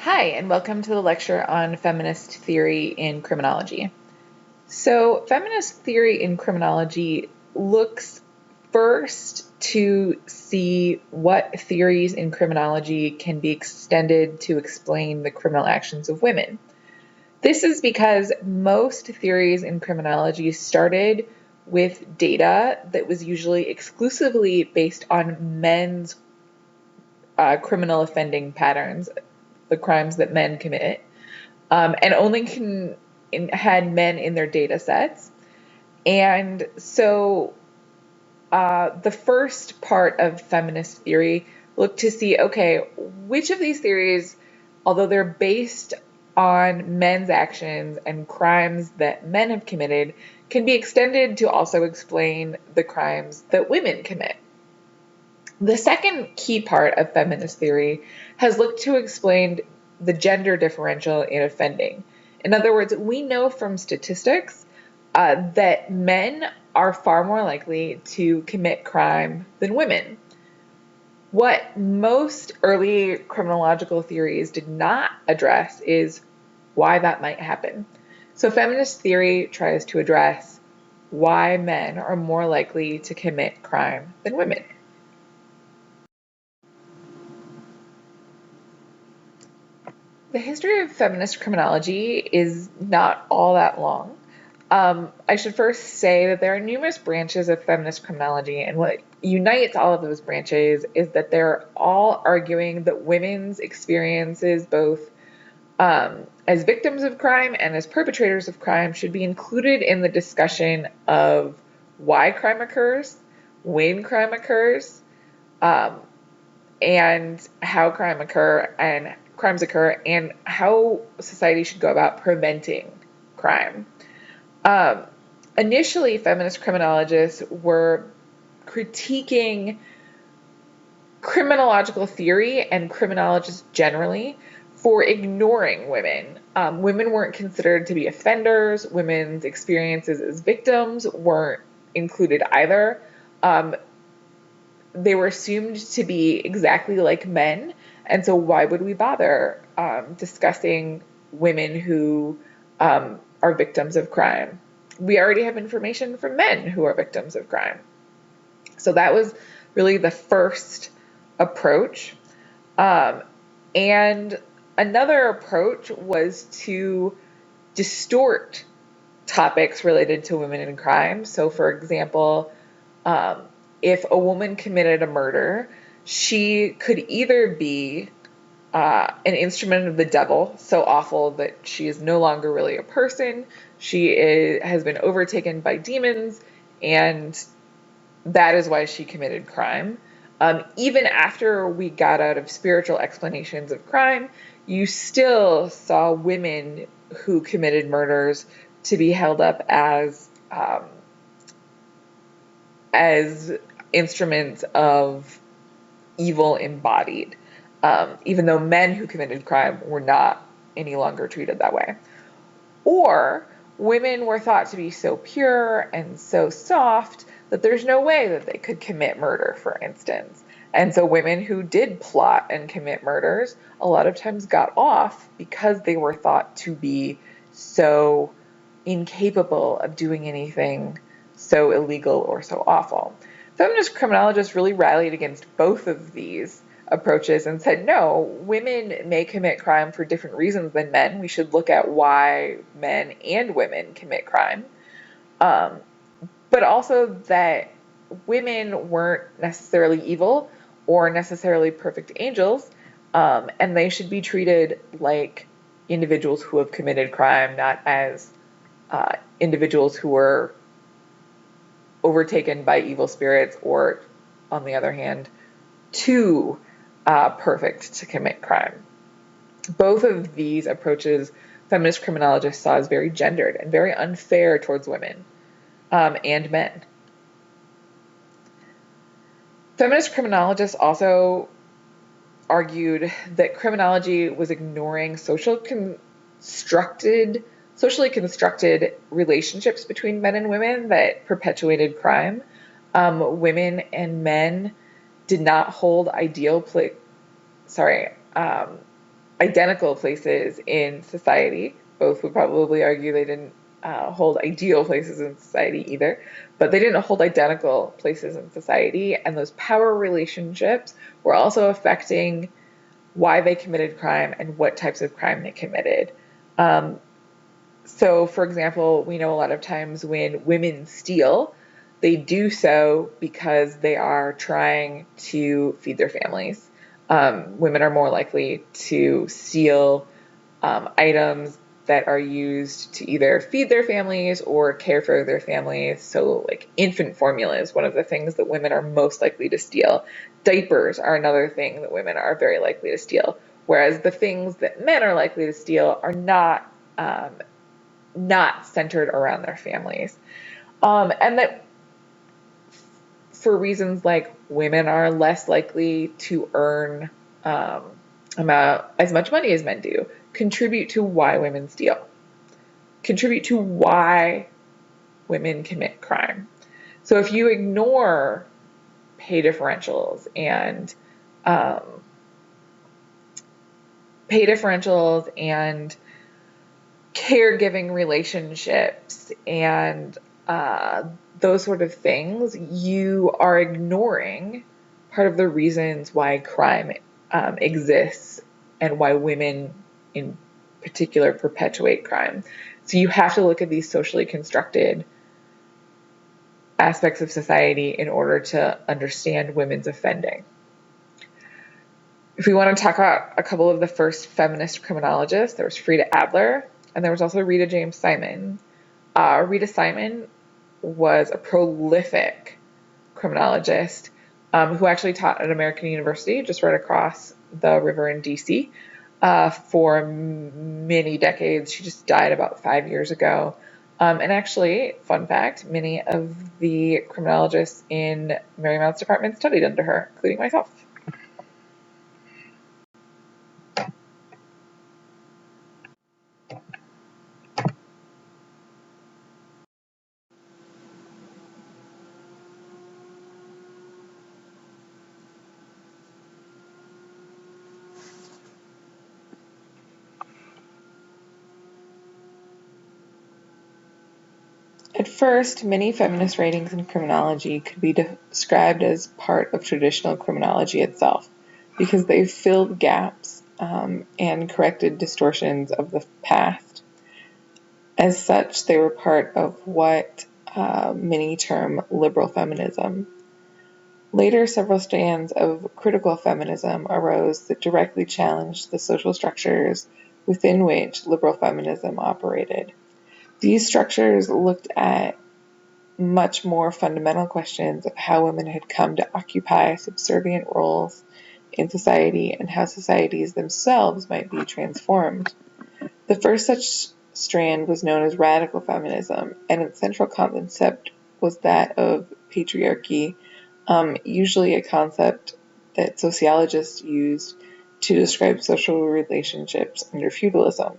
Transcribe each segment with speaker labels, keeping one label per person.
Speaker 1: Hi, and welcome to the lecture on feminist theory in criminology. So, feminist theory in criminology looks first to see what theories in criminology can be extended to explain the criminal actions of women. This is because most theories in criminology started with data that was usually exclusively based on men's criminal offending patterns, the crimes that men commit, and only had men in their data sets. And so the first part of feminist theory looked to see, okay, which of these theories, although they're based on men's actions and crimes that men have committed, can be extended to also explain the crimes that women commit. The second key part of feminist theory has looked to explain the gender differential in offending. In other words, we know from statistics that men are far more likely to commit crime than women. What most early criminological theories did not address is why that might happen. So feminist theory tries to address why men are more likely to commit crime than women. The history of feminist criminology is not all that long. I should first say that there are numerous branches of feminist criminology, and what unites all of those branches is that they're all arguing that women's experiences, both as victims of crime and as perpetrators of crime, should be included in the discussion of why crime occurs, when crime occurs, and how crimes occur, and how society should go about preventing crime. Initially, feminist criminologists were critiquing criminological theory and criminologists generally for ignoring women. Women weren't considered to be offenders. Women's experiences as victims weren't included either. They were assumed to be exactly like men, and so why would we bother discussing women who are victims of crime? We already have information from men who are victims of crime. So that was really the first approach. And another approach was to distort topics related to women in crime. So, for example, if a woman committed a murder, she could either be an instrument of the devil, so awful that she is no longer really a person. Has been overtaken by demons, and that is why she committed crime. Even after we got out of spiritual explanations of crime, you still saw women who committed murders to be held up as instruments of evil embodied, even though men who committed crime were not any longer treated that way. Or women were thought to be so pure and so soft that there's no way that they could commit murder, for instance. And so women who did plot and commit murders a lot of times got off because they were thought to be so incapable of doing anything so illegal or so awful. Feminist criminologists really rallied against both of these approaches and said, no, women may commit crime for different reasons than men. We should look at why men and women commit crime. But also that women weren't necessarily evil or necessarily perfect angels, and they should be treated like individuals who have committed crime, not as individuals who were overtaken by evil spirits or, on the other hand, too perfect to commit crime. Both of these approaches feminist criminologists saw as very gendered and very unfair towards women and men. Feminist criminologists also argued that criminology was ignoring socially constructed relationships between men and women that perpetuated crime. Women and men did not hold identical places in society. Both would probably argue they didn't hold ideal places in society either, but they didn't hold identical places in society, and those power relationships were also affecting why they committed crime and what types of crime they committed. So, for example, we know a lot of times when women steal, they do so because they are trying to feed their families. Women are more likely to steal items that are used to either feed their families or care for their families. So, like infant formula is one of the things that women are most likely to steal. Diapers are another thing that women are very likely to steal. Whereas the things that men are likely to steal are not centered around their families. And that for reasons like women are less likely to earn as much money as men do, contribute to why women steal, contribute to why women commit crime. So if you ignore pay differentials and caregiving relationships and those sort of things, you are ignoring part of the reasons why crime exists and why women in particular perpetuate crime. So you have to look at these socially constructed aspects of society in order to understand women's offending. If we want to talk about a couple of the first feminist criminologists, there was Frida Adler, and there was also Rita James Simon. Rita Simon was a prolific criminologist who actually taught at American University just right across the river in DC for many decades. She just died about 5 years ago. And actually, fun fact, many of the criminologists in Marymount's department studied under her, including myself. At first, many feminist writings in criminology could be described as part of traditional criminology itself, because they filled gaps and corrected distortions of the past. As such, they were part of what many term liberal feminism. Later, several strands of critical feminism arose that directly challenged the social structures within which liberal feminism operated. These structures looked at much more fundamental questions of how women had come to occupy subservient roles in society and how societies themselves might be transformed. The first such strand was known as radical feminism, and its central concept was that of patriarchy, usually a concept that sociologists used to describe social relationships under feudalism,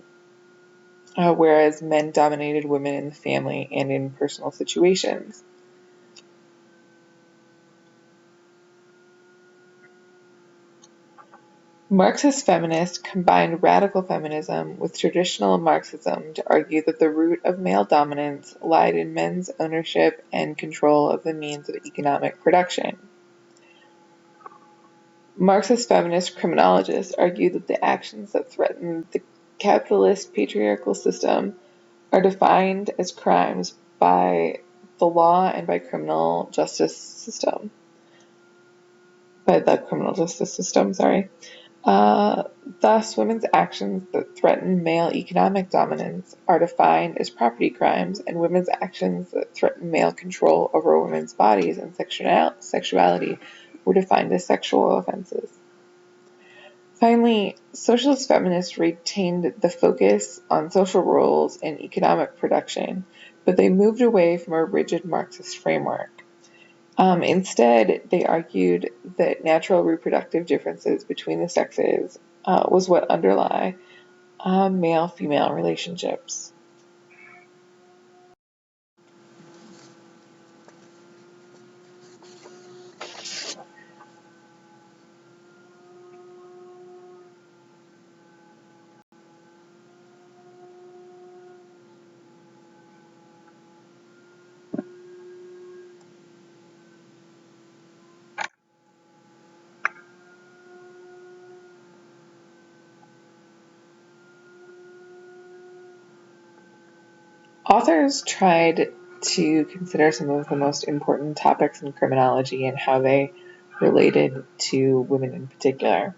Speaker 1: whereas men dominated women in the family and in personal situations. Marxist feminists combined radical feminism with traditional Marxism to argue that the root of male dominance lied in men's ownership and control of the means of economic production. Marxist feminist criminologists argue that the actions that threaten the capitalist patriarchal system are defined as crimes by the law and by the criminal justice system. Thus, women's actions that threaten male economic dominance are defined as property crimes, and women's actions that threaten male control over women's bodies and sexuality were defined as sexual offenses. Finally, socialist feminists retained the focus on social roles and economic production, but they moved away from a rigid Marxist framework. Instead, they argued that natural reproductive differences between the sexes was what underlie male-female relationships. Authors tried to consider some of the most important topics in criminology and how they related to women in particular.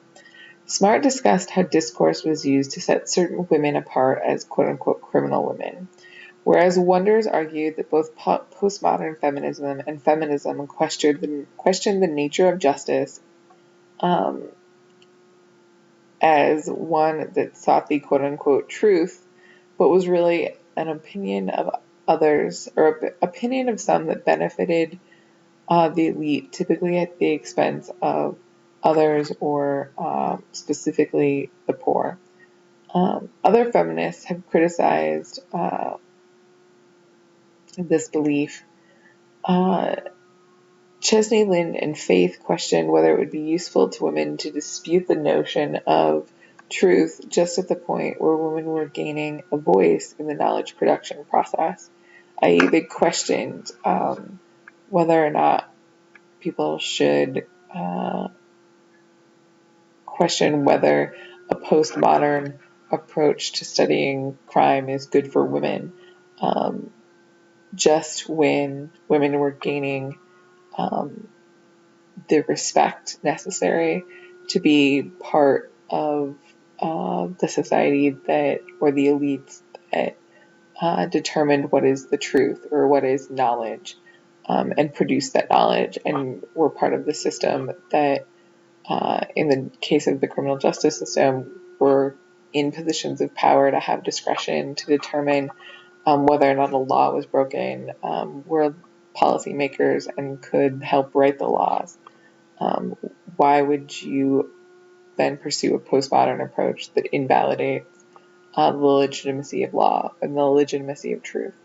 Speaker 1: Smart discussed how discourse was used to set certain women apart as quote-unquote criminal women, whereas Wonders argued that both postmodern feminism and feminism questioned the nature of justice as one that sought the quote-unquote truth, but was really an opinion of others, or opinion of some that benefited the elite, typically at the expense of others, or specifically the poor. Other feminists have criticized this belief. Chesney, Lynn, and Faith questioned whether it would be useful to women to dispute the notion of truth just at the point where women were gaining a voice in the knowledge production process, i.e. they questioned whether or not people should question whether a postmodern approach to studying crime is good for women, just when women were gaining the respect necessary to be part of the society that, or the elites that determined what is the truth or what is knowledge, and produce that knowledge, and were part of the system that, in the case of the criminal justice system, were in positions of power to have discretion to determine whether or not a law was broken, were policymakers and could help write the laws. Why would you then pursue a postmodern approach that invalidates the legitimacy of law and the legitimacy of truth?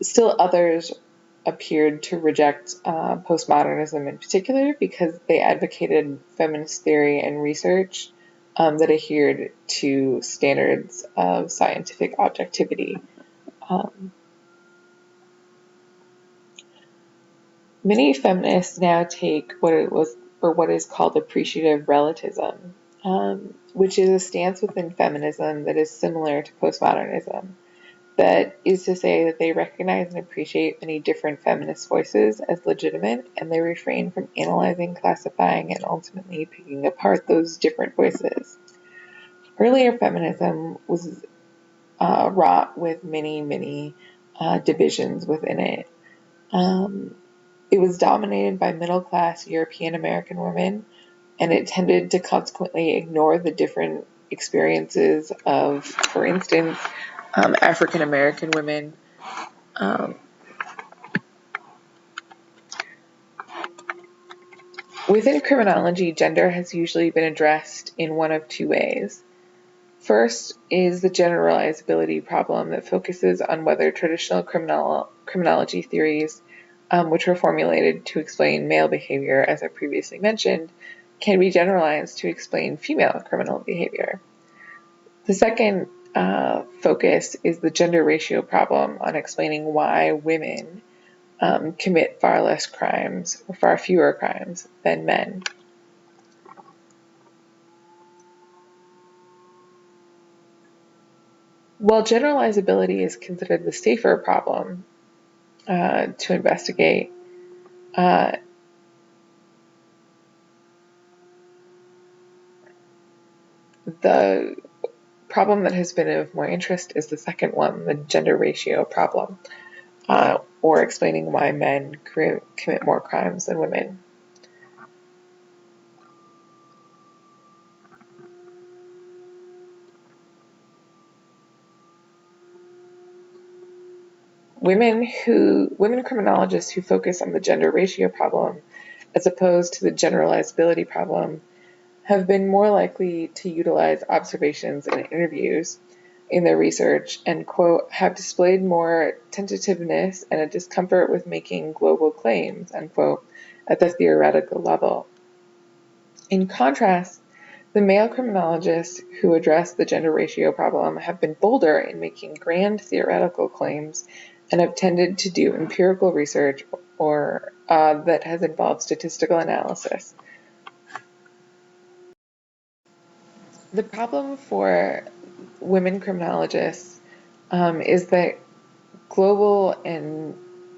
Speaker 1: Still others appeared to reject postmodernism in particular because they advocated feminist theory and research that adhered to standards of scientific objectivity. Many feminists now take what is called appreciative relativism, which is a stance within feminism that is similar to postmodernism. That is to say that they recognize and appreciate many different feminist voices as legitimate, and they refrain from analyzing, classifying, and ultimately picking apart those different voices. Earlier feminism was wrought with many divisions within it. It was dominated by middle-class European American women, and it tended to consequently ignore the different experiences of, for instance, African American women. Within criminology, gender has usually been addressed in one of two ways. First is the generalizability problem that focuses on whether traditional criminology theories, which were formulated to explain male behavior, as I previously mentioned, can be generalized to explain female criminal behavior. The second focus is the gender ratio problem on explaining why women commit far less crimes, or far fewer crimes, than men. While generalizability is considered the safer problem to investigate, the problem that has been of more interest is the second one, the gender ratio problem, or explaining why men commit more crimes than women. Women criminologists who focus on the gender ratio problem as opposed to the generalizability problem have been more likely to utilize observations and interviews in their research and, quote, have displayed more tentativeness and a discomfort with making global claims, unquote, at the theoretical level. In contrast, the male criminologists who address the gender ratio problem have been bolder in making grand theoretical claims and have tended to do empirical research or that has involved statistical analysis. The problem for women criminologists is that global and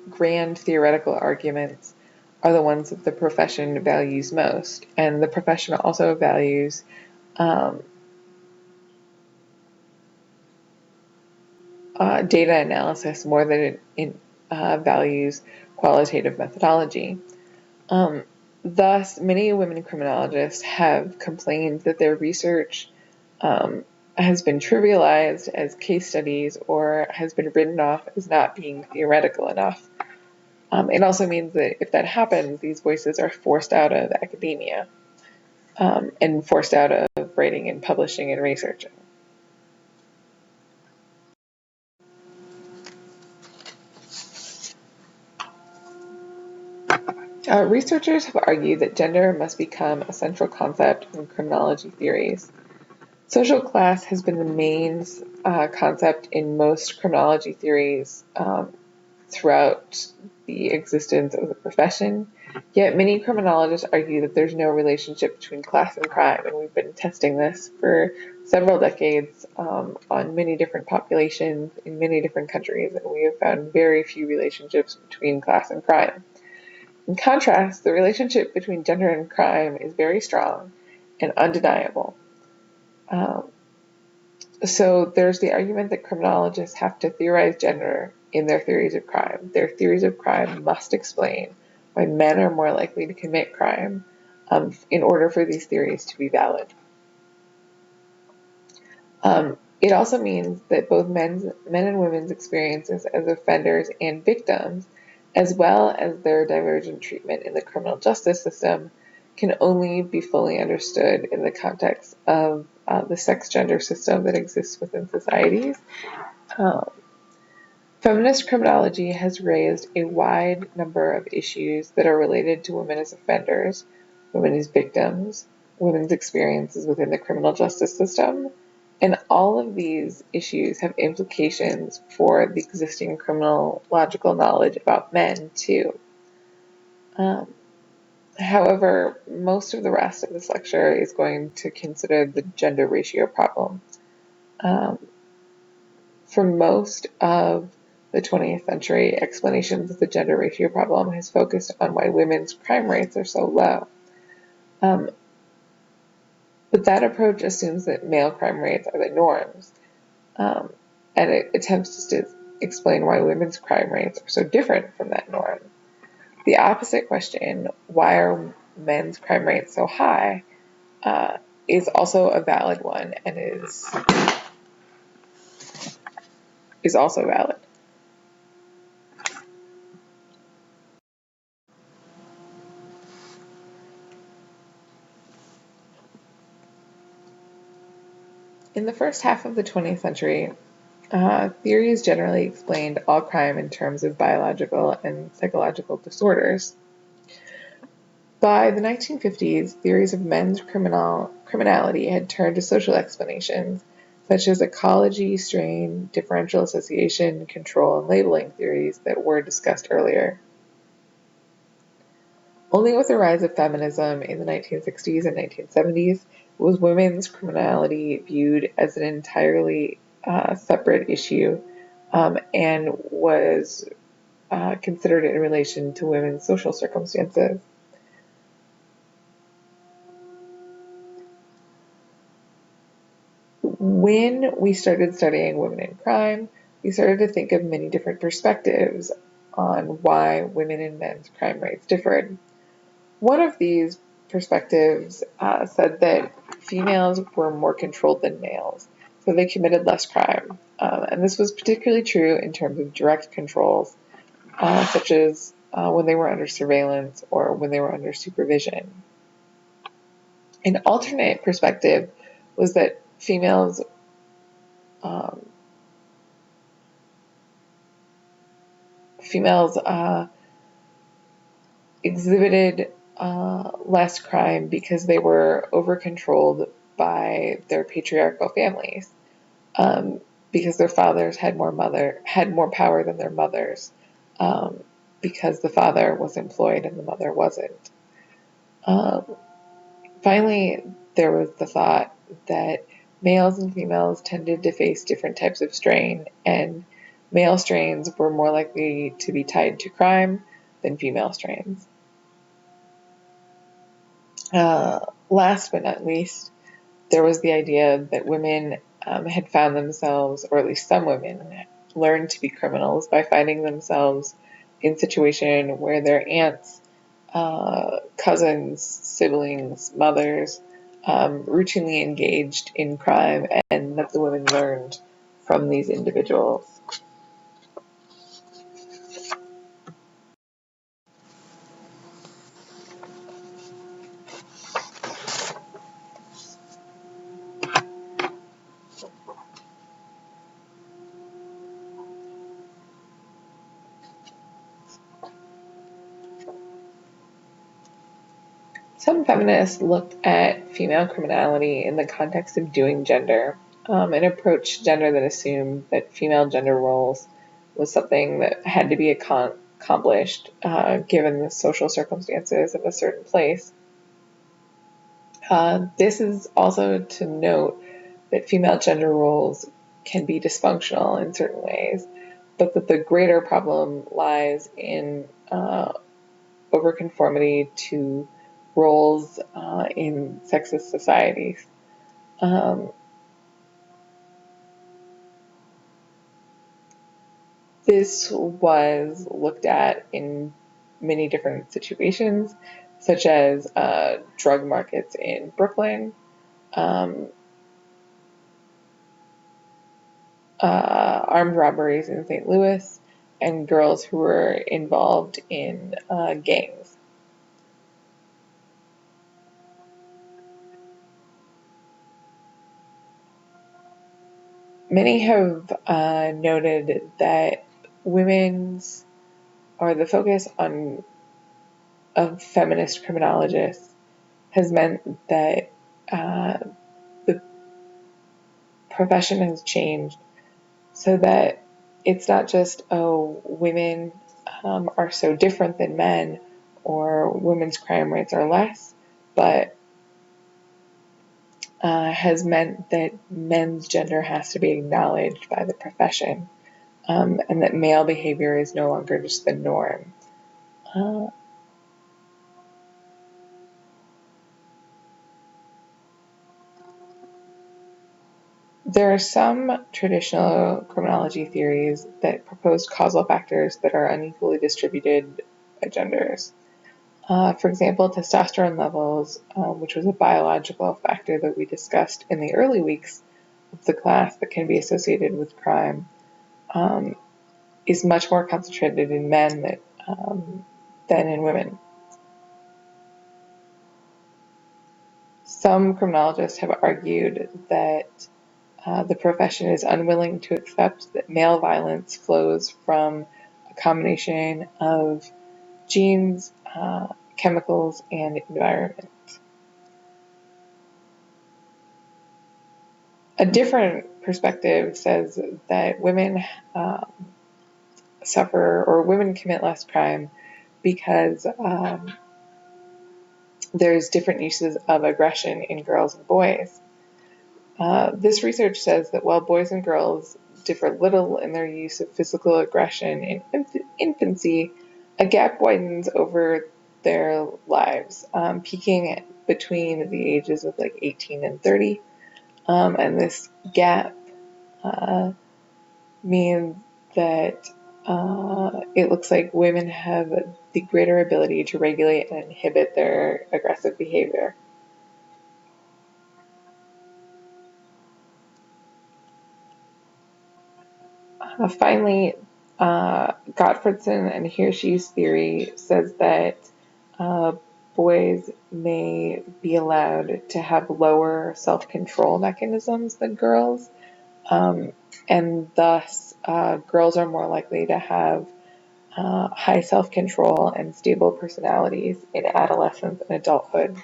Speaker 1: grand theoretical arguments are the ones that the profession values most, and the profession also values data analysis more than it values qualitative methodology. Thus, many women criminologists have complained that their research has been trivialized as case studies or has been written off as not being theoretical enough. It also means that if that happens, these voices are forced out of academia and forced out of writing and publishing and researching. Researchers have argued that gender must become a central concept in criminology theories. Social class has been the main concept in most criminology theories throughout the existence of the profession, yet many criminologists argue that there's no relationship between class and crime, and we've been testing this for several decades on many different populations in many different countries, and we have found very few relationships between class and crime. In contrast, the relationship between gender and crime is very strong and undeniable. So there's the argument that criminologists have to theorize gender in their theories of crime. Their theories of crime must explain why men are more likely to commit crime in order for these theories to be valid. It also means that both men and women's experiences as offenders and victims, as well as their divergent treatment in the criminal justice system, can only be fully understood in the context of the sex-gender system that exists within societies. Feminist criminology has raised a wide number of issues that are related to women as offenders, women as victims, women's experiences within the criminal justice system, and all of these issues have implications for the existing criminological knowledge about men, too. However, most of the rest of this lecture is going to consider the gender ratio problem. For most of the 20th century, explanations of the gender ratio problem has focused on why women's crime rates are so low. But that approach assumes that male crime rates are the norms, and it attempts to explain why women's crime rates are so different from that norm. The opposite question, why are men's crime rates so high, is also a valid one and is also valid. In the first half of the 20th century, theories generally explained all crime in terms of biological and psychological disorders. By the 1950s, theories of men's criminality had turned to social explanations, such as ecology, strain, differential association, control, and labeling theories that were discussed earlier. Only with the rise of feminism in the 1960s and 1970s was women's criminality viewed as an entirely separate issue and was considered in relation to women's social circumstances. When we started studying women in crime, we started to think of many different perspectives on why women and men's crime rates differed. One of these perspectives said that females were more controlled than males, so they committed less crime. And this was particularly true in terms of direct controls, such as when they were under surveillance or when they were under supervision. An alternate perspective was that females exhibited less crime because they were over-controlled by their patriarchal families, because their fathers had more power than their mothers, because the father was employed and the mother wasn't. Finally, there was the thought that Males and females tended to face different types of strain, and male strains were more likely to be tied to crime than female strains. Last but not least, there was the idea that women had found themselves, or at least some women, learned to be criminals by finding themselves in situation where their aunts, cousins, siblings, mothers routinely engaged in crime, and that the women learned from these individuals. Some feminists looked at female criminality in the context of doing gender, an approach to gender that assumed that female gender roles was something that had to be accomplished given the social circumstances of a certain place. This is also to note that female gender roles can be dysfunctional in certain ways, but that the greater problem lies in overconformity to roles in sexist societies. This was looked at in many different situations, such as drug markets in Brooklyn, armed robberies in St. Louis, and girls who were involved in gangs. Many have noted that women's, or the focus on of feminist criminologists has meant that the profession has changed so that it's not just, oh, women are so different than men, or women's crime rates are less, but has meant that men's gender has to be acknowledged by the profession, and that male behavior is no longer just the norm. There are some traditional criminology theories that propose causal factors that are unequally distributed by genders. For example, testosterone levels, which was a biological factor that we discussed in the early weeks of the class that can be associated with crime, is much more concentrated in men than in women. Some criminologists have argued that the profession is unwilling to accept that male violence flows from a combination of genes, chemicals, and environment. A different perspective says that women suffer, or women commit less crime because there's different uses of aggression in girls and boys. This research says that while boys and girls differ little in their use of physical aggression in infancy, a gap widens over their lives, peaking between the ages of 18 and 30. And this gap means that it looks like women have the greater ability to regulate and inhibit their aggressive behavior. Finally, Gottfredson and Hirsch's theory says that boys may be allowed to have lower self-control mechanisms than girls, and thus girls are more likely to have high self-control and stable personalities in adolescence and adulthood.